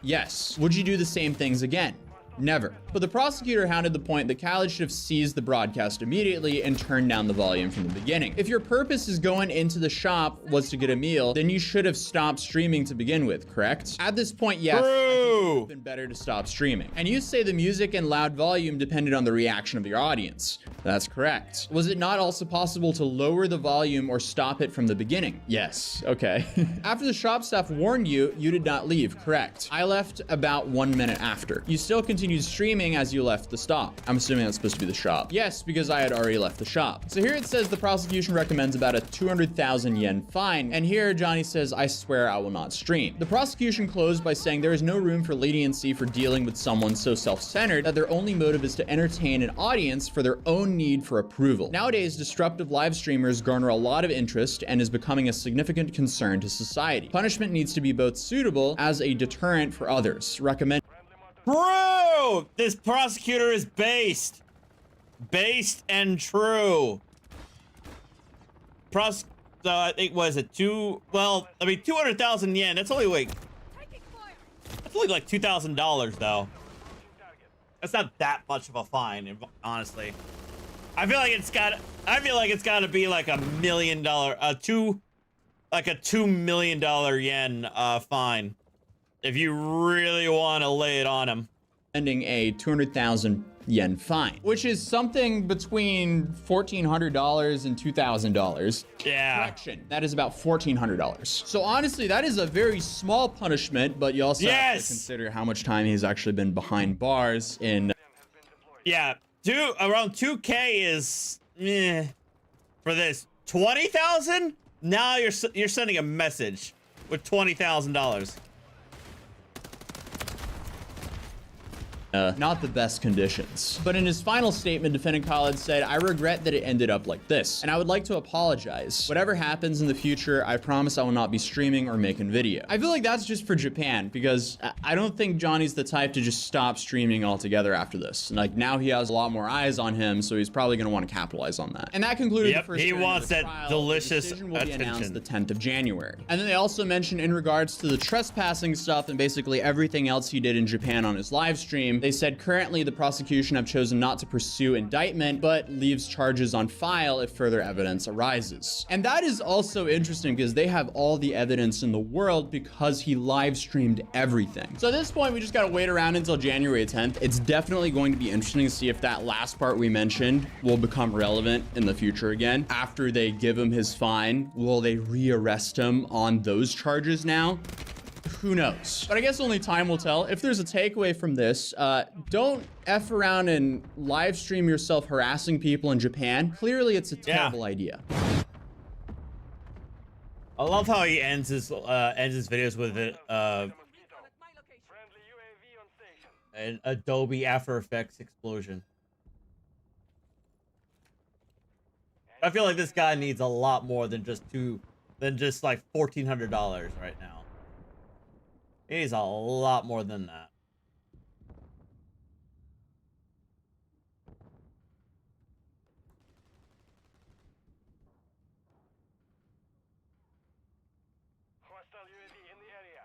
Yes. Would you do the same things again? Never. But the prosecutor hounded the point that Khaled should have seized the broadcast immediately and turned down the volume from the beginning. If your purpose is going into the shop was to get a meal, then you should have stopped streaming to begin with, correct? At this point, yes, it would have been better to stop streaming. And you say the music and loud volume depended on the reaction of your audience. That's correct. Was it not also possible to lower the volume or stop it from the beginning? Yes. Okay. After the shop staff warned you, you did not leave, correct? I left about 1 minute after. You still continued streaming as you left the stop. I'm assuming that's supposed to be the shop. Yes, because I had already left the shop. So here it says the prosecution recommends about a 200,000 yen fine. And here Johnny says, I swear I will not stream. The prosecution closed by saying there is no room for leniency for dealing with someone so self-centered that their only motive is to entertain an audience for their own need for approval. Nowadays, disruptive live streamers garner a lot of interest and is becoming a significant concern to society. Punishment needs to be both suitable as a deterrent for others. Recommend. Bro, this prosecutor is based and true. I think was it 200,000 yen. That's only like $2,000 though. That's not that much of a fine, honestly. I feel like it's got to be like $1 million, $2 million yen fine, if you really want to lay it on him. Ending a 200,000 yen fine, which is something between $1,400 and $2,000. Yeah. Correction, that is about $1,400. So honestly, that is a very small punishment, but you also have to consider how much time he's actually been behind bars in. Yeah, around 2K is for this. 20,000? Now you're sending a message with $20,000. Not the best conditions. But in his final statement, defendant Khalid said, "I regret that it ended up like this, and I would like to apologize. Whatever happens in the future, I promise I will not be streaming or making video." I feel like that's just for Japan, because I don't think Johnny's the type to just stop streaming altogether after this. Like, now he has a lot more eyes on him, so he's probably going to want to capitalize on that. And that concluded the first he hearing wants of the that trial. delicious The decision will be attention. announced the 10th of January. And then they also mentioned in regards to the trespassing stuff and basically everything else he did in Japan on his live stream, they said currently the prosecution have chosen not to pursue indictment, but leaves charges on file if further evidence arises. And that is also interesting because they have all the evidence in the world because he live streamed everything. So at this point, we just gotta wait around until January 10th. It's definitely going to be interesting to see if that last part we mentioned will become relevant in the future again. After they give him his fine, will they rearrest him on those charges now? Who knows? But I guess only time will tell. If there's a takeaway from this, don't F around and live stream yourself harassing people in Japan. Clearly, it's a terrible idea. I love how he ends his videos with an Adobe After Effects explosion. I feel like this guy needs a lot more than just like $1,400 right now. He needs a lot more than that. Hostile UAV in the area.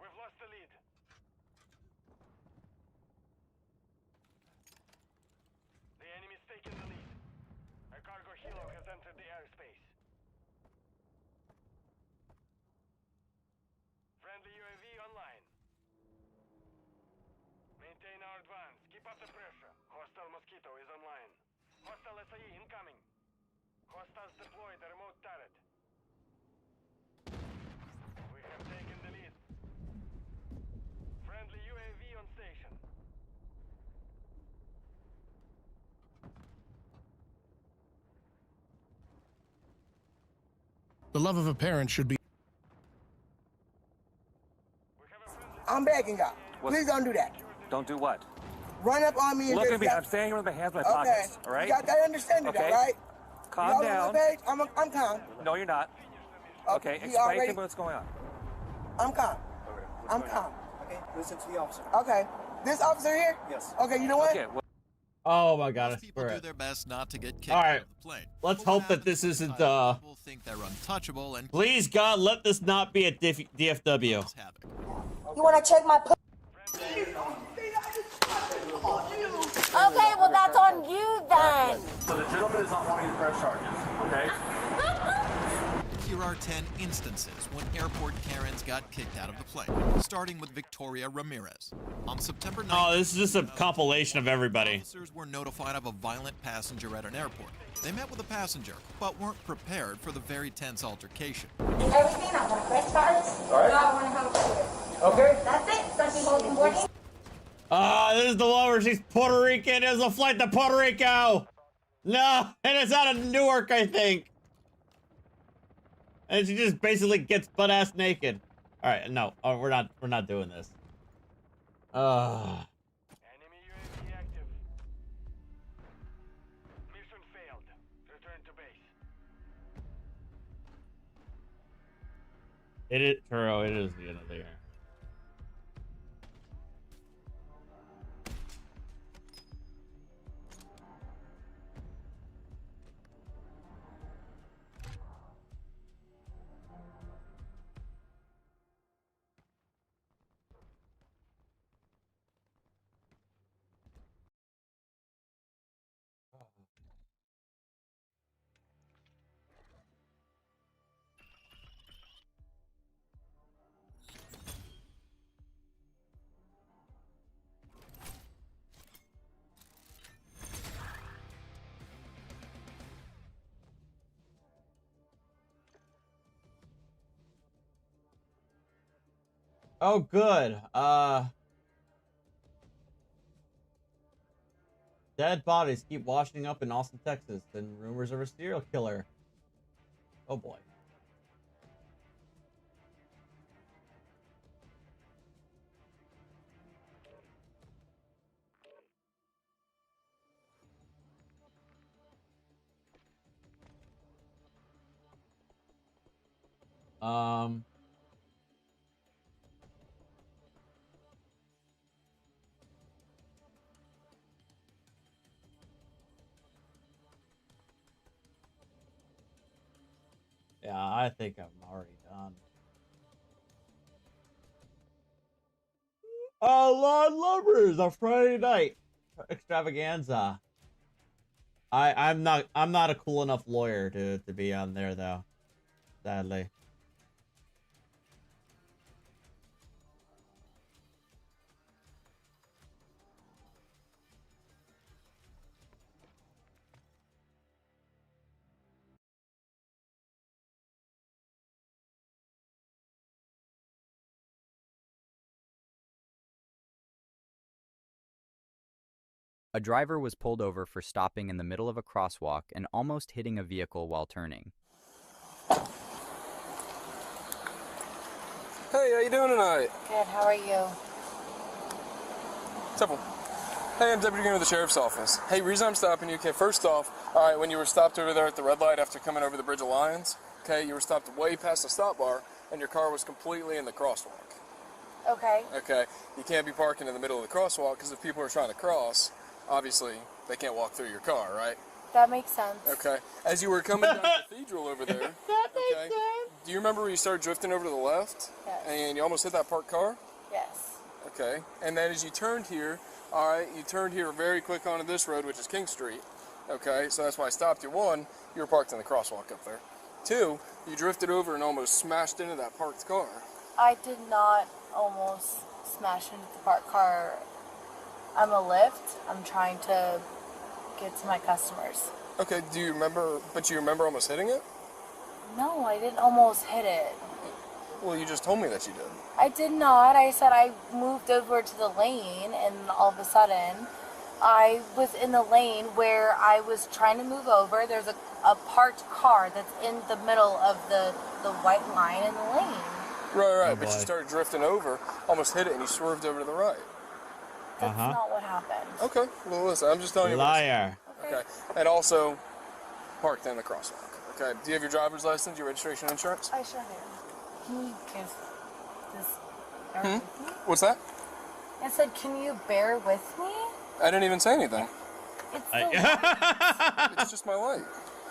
We've lost the lead. The enemy's taken the lead. A cargo helo has entered the airspace. Friendly UAV online. Maintain our advance. Keep up the pressure. Hostile Mosquito is online. Hostile SAE incoming. Hostiles deployed a remote turret. We have taken the lead. Friendly UAV on station. The love of a parent should be. I'm begging y'all. Please don't do that. Don't do what? Run up on me and Look just at me. I'm standing here with my hands in my pockets. All right? You got that understanding, Okay. though, right? Calm Y'all down. on my page? I'm calm. No, you're not. Okay, you explain already- to me what's going on. I'm calm. I'm calm. Okay, listen to the officer. Okay. This officer here? Yes. Okay, you know what? Okay, Oh my god, I People swear do it. their best not to get kicked All out right, of the plane. let's hope that this isn't People think they're untouchable and please God, let this not be a DFW. You want to check my Okay, well that's on you then. So the gentleman is not wanting to press charges, okay? Here are 10 instances when airport Karens got kicked out of the plane, starting with Victoria Ramirez. On September 9th, Oh, this is just a compilation of everybody. officers were notified of a violent passenger at an airport. They met with the passenger, but weren't prepared for the very tense altercation. Everything, I want to press charges. All right. No, I want to have a photo. Okay. That's it. It's going to be holding boarding. This is the one where she's Puerto Rican. There's a flight to Puerto Rico. No, and it's out of Newark, I think. And she just basically gets butt-ass naked. All right, no, we're not doing this. Enemy UAV active. Mission failed. Return to base. It is Turo. It is the end of the year. Oh, good. Dead bodies keep washing up in Austin, Texas, and rumors of a serial killer. Oh boy. Yeah, I think I'm already done. Lawn Lovers, a Friday night extravaganza. I'm not a cool enough lawyer to be on there though, sadly. A driver was pulled over for stopping in the middle of a crosswalk and almost hitting a vehicle while turning. Hey, how you doing tonight? Good, how are you? Simple. Hey, I'm Deputy Green with the Sheriff's Office. Hey, reason I'm stopping you, okay, first off, all right, when you were stopped over there at the red light after coming over the Bridge of Lions, okay, you were stopped way past the stop bar, and your car was completely in the crosswalk. Okay. Okay, you can't be parking in the middle of the crosswalk, because if people are trying to cross, obviously, they can't walk through your car, right? That makes sense. Okay. As you were coming down Cathedral over there, okay, do you remember where you started drifting over to the left? Yes. And you almost hit that parked car? Yes. Okay. And then as you turned here, all right, you turned here very quick onto this road, which is King Street. Okay, so that's why I stopped you. One, you were parked in the crosswalk up there. Two, you drifted over and almost smashed into that parked car. I did not almost smash into the parked car. I'm a Lyft. I'm trying to get to my customers. Okay, do you remember, but you remember almost hitting it? No, I didn't almost hit it. Well, you just told me that you did. I did not. I said I moved over to the lane, and all of a sudden, I was in the lane where I was trying to move over. There's a parked car that's in the middle of the white line in the lane. Right, Oh, but boy. you started drifting over, almost hit it, and you swerved over to the right. That's not what happened. Okay, well, listen, I'm just telling you. Liar. Okay, and also parked in the crosswalk. Okay, do you have your driver's license, your registration, insurance? I sure do. Can you give this bear with me? What's that? I said, can you bear with me? I didn't even say anything. It's the light. It's just my light.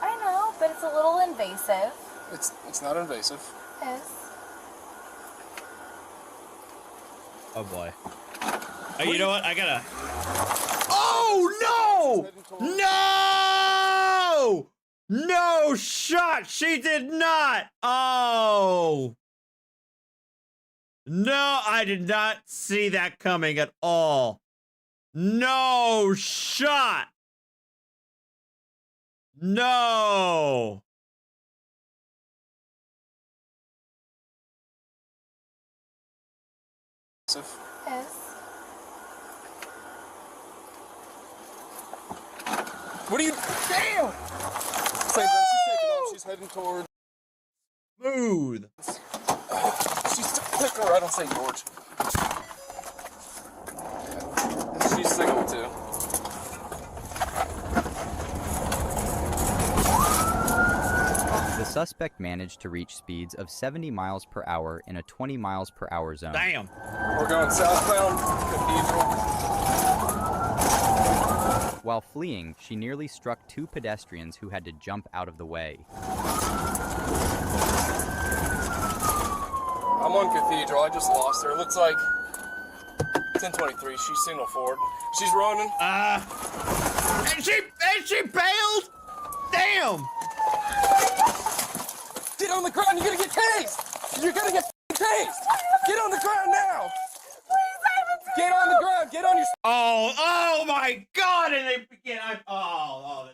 I know, but it's a little invasive. It's not invasive. It is. Oh boy. Oh, you know what? I gotta. Oh no! No! No shot! She did not! Oh! No, I did not see that coming at all. No shot! No! Yes. What are you? Damn! St. Joe, she's taking off. She's heading toward. Smooth. She's pick her. I don't say George. She's single too. The suspect managed to reach speeds of 70 miles per hour in a 20 miles per hour zone. Damn. We're going southbound, Cathedral. While fleeing, she nearly struck 2 pedestrians who had to jump out of the way. I'm on Cathedral. I just lost her. It looks like 1023. She's signal forward. She's running. And she bailed? Damn. Get on the ground. You're gonna get tased. You're gonna get tased. Get on the ground now. Get on the ground. Get on your. Oh my God! And they begin. Oh.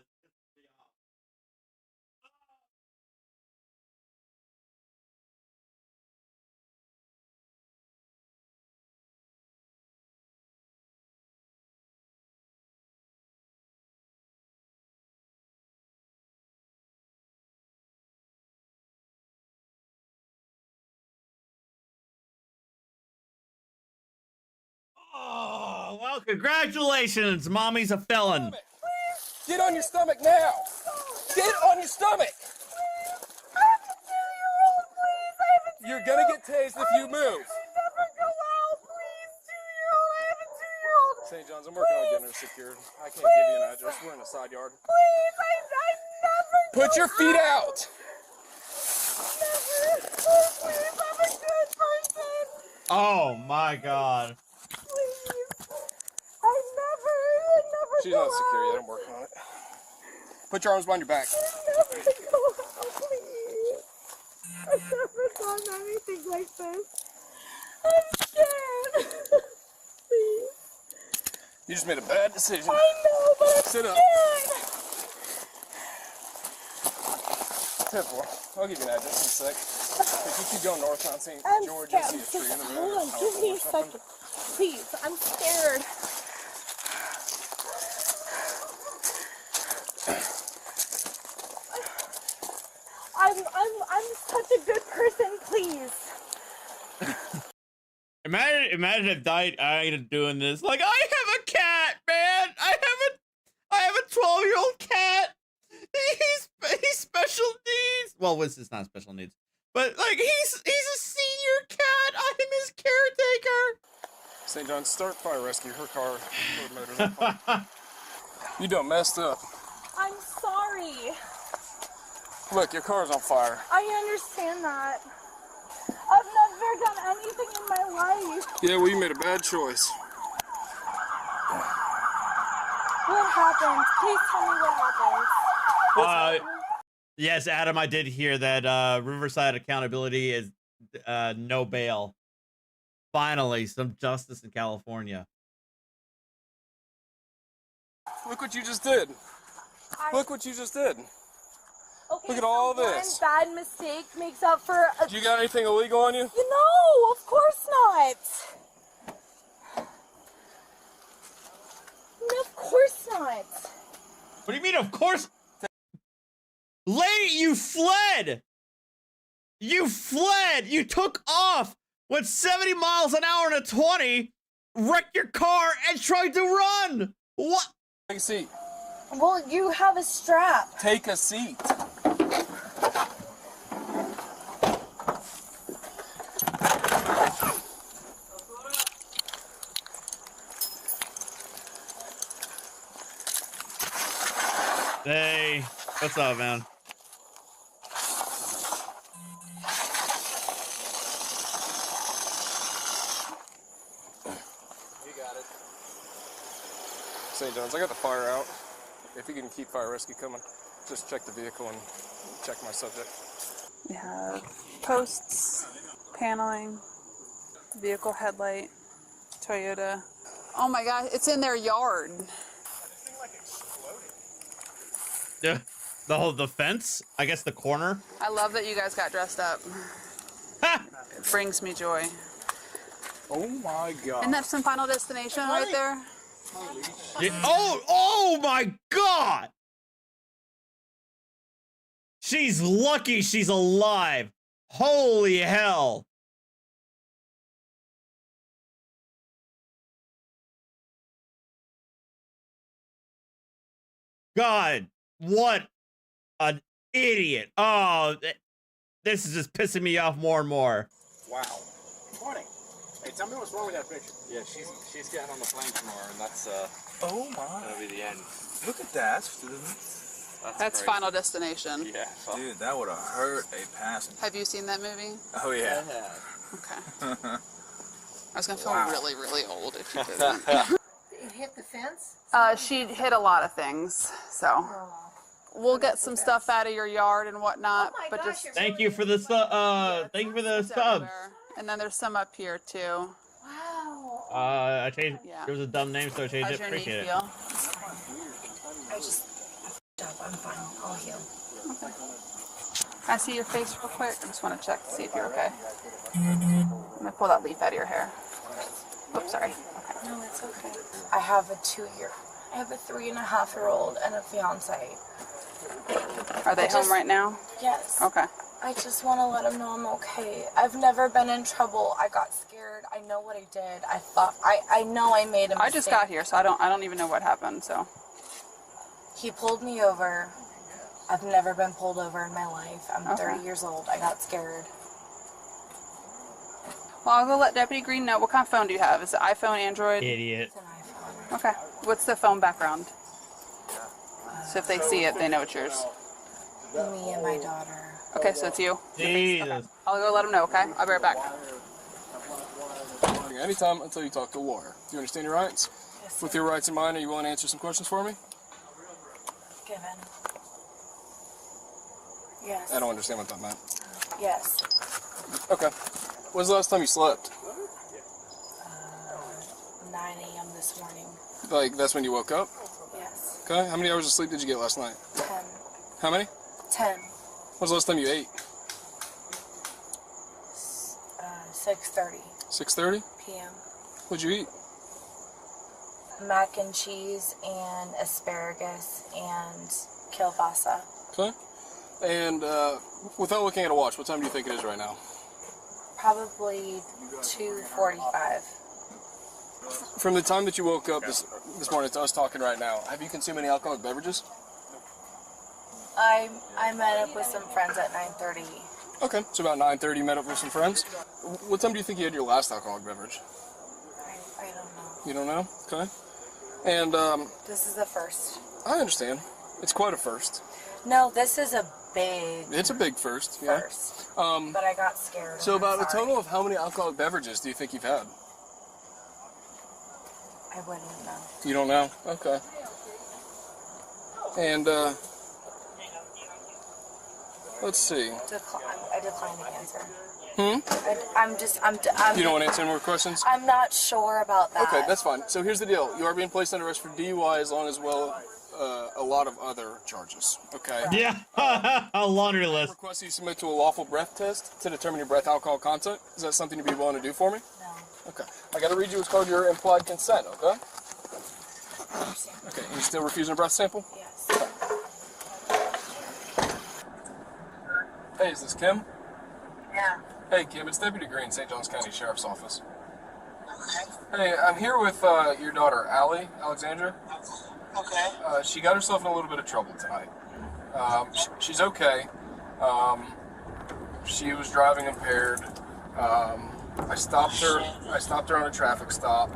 Oh, well, congratulations, mommy's a felon. Get on your stomach now. Get on your stomach. You're gonna get tased if you move. St. John's, I'm working on getting her secured. I can't give you an address. We're in a side yard. Put your feet out. Oh my God. She's not secure yet. I'm working on it. Put your arms behind your back. I've never done anything like this. I'm scared. Please. You just made a bad decision. I know, but I'm Sit up. scared. 10-4. I'll give you an address in a sec. If you keep going north on St. I'm George, scared. you'll see a tree in the road. Hold on, give me a second. Please, I'm scared. I'm such a good person, please. Imagine if I doing this. Like, I have a cat, man. I have a 12-year-old cat. He's special needs. Well, Winston's not special needs, but like he's a senior cat. I'm his caretaker. St. John's, start fire rescue. Her car, her motor's on fire. You done messed up. I'm sorry. Look, your car's on fire. I understand that. I've never done anything in my life. Yeah, well, you made a bad choice. What happened? Please tell me what happened. Yes, Adam, I did hear that Riverside Accountability is no bail. Finally, some justice in California. Look what you just did. Look what you just did. Okay, Look at all this. One bad mistake makes up for a... You got anything illegal on you? No, of course not. No, of course not. What do you mean, of course? Lady, you fled! You fled! You took off! Went 70 miles an hour in a 20, wrecked your car, and tried to run! What? Take a seat. Well, you have a strap. Take a seat. Hey, what's up, man? You got it. St. John's, I got the fire out. If you can keep fire rescue coming, just check the vehicle and check my subject. We have posts, paneling, vehicle headlight, Toyota. Oh my God, it's in their yard. Yeah, the fence? I guess the corner? I love that you guys got dressed up. It brings me joy. Oh my God. Isn't that some Final Destination right there? Yeah, oh my God! She's lucky she's alive. Holy hell. God, what an idiot. Oh, this is just pissing me off more and more. Wow. Morning. Hey, tell me what's wrong with that picture. Yeah, she's getting on the plane tomorrow, and that's oh my, gonna be the end. Look at that. That's Final Destination. Yeah. Dude, that would have hurt a passenger. Have you seen that movie? Oh yeah. Okay. I was gonna feel really, really old if you didn't. You hit the fence? She hit a lot of things, so we'll get some stuff out of your yard and whatnot. But just thank you for the thank you for the subs. And then there's some up here too. Wow. I changed. There was a dumb name, so I changed it. How's your knee Appreciate it. feel? I just I'm fine. I'll heal. Okay. Can I see your face real quick? I just want to check to see if you're okay. I'm gonna pull that leaf out of your hair. Oops, sorry. Okay. No, it's okay. I have a 2-year. I have a 3.5-year-old and a fiance. Are they home right now? Yes. Okay. I just want to let them know I'm okay. I've never been in trouble. I got scared. I know what I did. I thought I know I made a mistake. I just got here, so I don't even know what happened. So he pulled me over. I've never been pulled over in my life. I'm 30 years old. I got scared. Well, I'll go let Deputy Green know. What kind of phone do you have? Is it iPhone, Android? Idiot. It's an iPhone. Okay. What's the phone background? So if they see it, they know it's yours. Me and my daughter. Okay, so it's you. Jesus. Okay. I'll go let them know. Okay. I'll be right back. Anytime until you talk to a lawyer. Do you understand your rights? Yes, With your rights in mind, are you willing to answer some questions for me? Given. Yes. I don't understand what that meant. Yes. Okay. When's the last time you slept? 9 a.m. this morning. Like, that's when you woke up? Yes. Okay. How many hours of sleep did you get last night? 10. How many? 10. When's the last time you ate? 6:30 6:30? p.m. What'd you eat? Mac and cheese and asparagus and kielbasa. Okay. And without looking at a watch, what time do you think it is right now? Probably 2:45. From the time that you woke up this morning to us talking right now, have you consumed any alcoholic beverages? I met up with some friends at 9:30. Okay, so about 9:30 you met up with some friends. What time do you think you had your last alcoholic beverage? I don't know. You don't know? Okay. And This is the first. I understand. It's quite a first. No, this is a big It's a big first, yeah. first. But I got scared. So and about I'm a sorry. total of how many alcoholic beverages do you think you've had? I wouldn't know. You don't know? Okay. And let's see. I decline to answer. Hmm? You don't want to answer any more questions? I'm not sure about that. Okay, that's fine. So here's the deal. You are being placed under arrest for DUI as long as a lot of other charges. Okay? Yeah, a laundry list. Request you submit to a lawful breath test to determine your breath alcohol content. Is that something you'd be willing to do for me? No. Okay. I got to read you what's called your implied consent, okay? Okay, you still refusing a breath sample? Yes. Hey, is this Kim? Yeah. Hey, Kim, it's Deputy Green, St. Johns County Sheriff's Office. Hey, I'm here with your daughter, Allie, Alexandra. Okay. She got herself in a little bit of trouble tonight. She's okay. She was driving impaired. I stopped her on a traffic stop,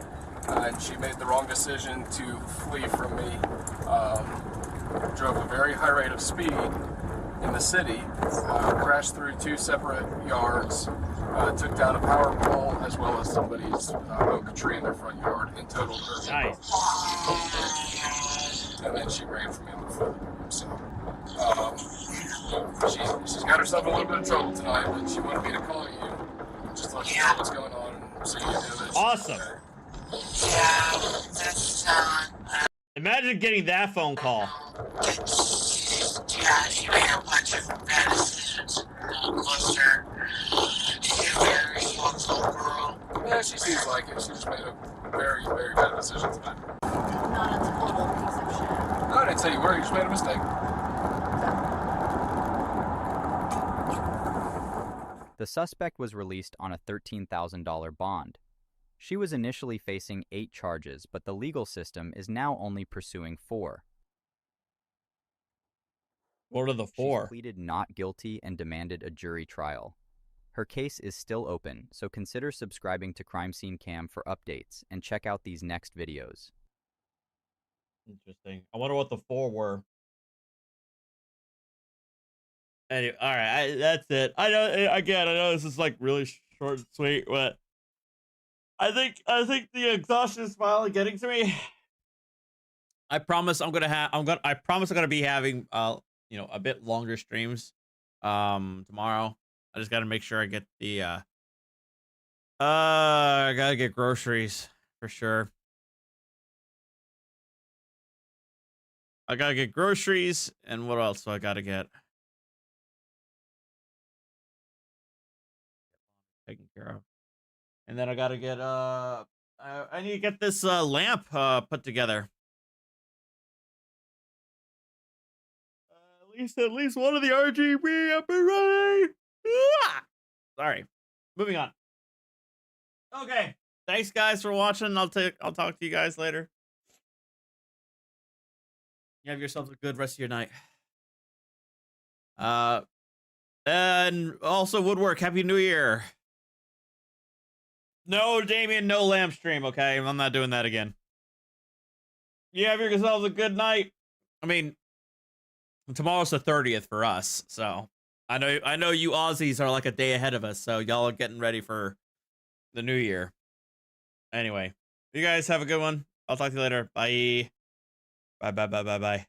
and she made the wrong decision to flee from me. Drove a very high rate of speed in the city, crashed through 2 separate yards, took down a power pole as well as somebody's oak tree in their front yard, and totaled her. Nice. And then she ran from me on the foot. So, she's got herself in a little bit of trouble tonight, but she wanted me to call you, just to let you know what's going on, and so you know that. Awesome. Yeah, that's Imagine getting that phone call. yeah, she made a bunch of bad decisions. Lost her. She's a very responsible girl. Yeah, she seems like it. She just made a very, very bad decision tonight. Not a total piece of shit. No, I didn't say you were. You just made a mistake. The suspect was released on a $13,000 bond. She was initially facing 8 charges, but the legal system is now only pursuing 4. What are the 4? She pleaded not guilty and demanded a jury trial. Her case is still open, so consider subscribing to Crime Scene Cam for updates and check out these next videos. Interesting. I wonder what the 4 were. Anyway, all right, that's it. I know this is like really short and sweet, but I think the exhaustion is finally getting to me. I promise I'm gonna be having a bit longer streams tomorrow. I just gotta make sure I get the I gotta get groceries for sure. I gotta get groceries, and what else do I gotta get? Taken care of. And then I gotta get I need to get this lamp put together. At least one of the RGB up and running. Ah! Sorry. Moving on. Okay. Thanks guys for watching. I'll talk to you guys later. You have yourselves a good rest of your night. And also Woodwork, Happy New Year. No, Damien, no lamp stream, okay? I'm not doing that again. You have yourselves a good night. I mean, tomorrow's the 30th for us, so I know you Aussies are like a day ahead of us, so y'all are getting ready for the new year. Anyway, you guys have a good one. I'll talk to you later. Bye. Bye.